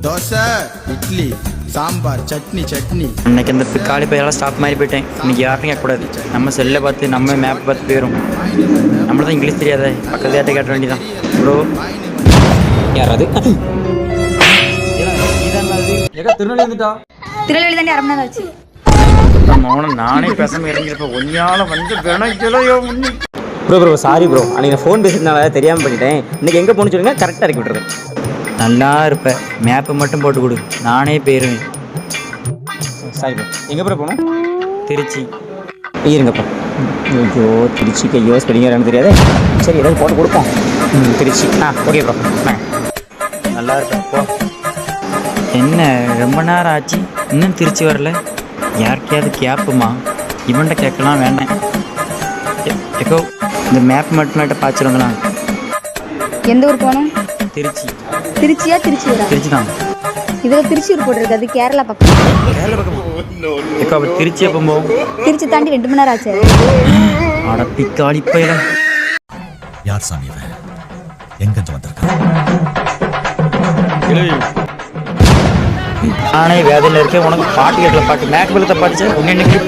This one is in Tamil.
தோசை இட்லி சாம்பார் சட்னி சட்னி. அன்னைக்கு அந்த காலி பையெல்லாம் ஸ்டாப் மாதிரி போயிட்டேன். இன்னைக்கு யாரும் கேட்கக்கூடாது. நம்ம செல்லை பார்த்து நம்ம மேப் பார்த்து போயிடும். நம்மள தான் இங்கிலீஷ் தெரியாத பக்கத்து யார்ட்ட கேட்ட வேண்டியதான். ப்ரோ யாராவது திருநெல்வேலி வந்துட்டா? திருநெல்வேலி தாண்டி 1/2 மணி நேரம் ஆச்சு. மௌனம் நானே பேசாமல் இறங்கியிருப்பேன். ஒன்றால் வந்து வினைக்கலையோ முன்னி. ப்ரோ சாரி ப்ரோ, அன்றைக்கி நான் ஃபோன் பேசுறதுனால தெரியாமல் பண்ணிட்டேன். இன்றைக்கி எங்கே போகணும்னு சொல்லுங்கள், கரெக்டாக இறக்கி விட்டுறேன். நல்லா இருப்பேன். மேப்பை மட்டும் போட்டு கொடு, நானே போயிடுவேன். சாரி ப்ரோ, எங்கே ப்ரோ போகணும்? திருச்சி. இருங்கப்பா. ஐயோ திருச்சிக்கு ஐயோ ஸ்பெல்லிங் எனக்கு தெரியாது. சரி ஏதாவது போட்டு கொடுப்போம். Trichy okay bro. நல்லா இருப்பேன் போ. என்ன ரொம்ப நேரம் ஆச்சு இன்னும் திருச்சி வரல? யாருக்கையாவது கேட்புமா? இவன்கிட்ட கேட்கலாம் வேண்டாம். எக்கோ இந்த மேப் மட்டும் பார்த்துருங்களா? எந்த ஊர் போகணும்? திருச்சி. திருச்சியா திருச்சியூரா? திருச்சி தான். இதில் திருச்சியூர் போட்டிருக்கு, அது கேரளா பக்கம். கேரளா பக்கமா? எக்கோ அப்போ திருச்சி எப்போ போகும்? திருச்சி தாண்டி 2 மணி நேரம் ஆச்சு. அடப்பிக்காளி பையல. யார் சாமி எங்கிருந்து வந்திருக்க? நானே வேதையில் இருக்கேன். உனக்கு பாட்டு கேட்கல. பாட்டு மேக் வெள்ளத்தை பாடிச்சேன். உன்னை இன்னைக்கு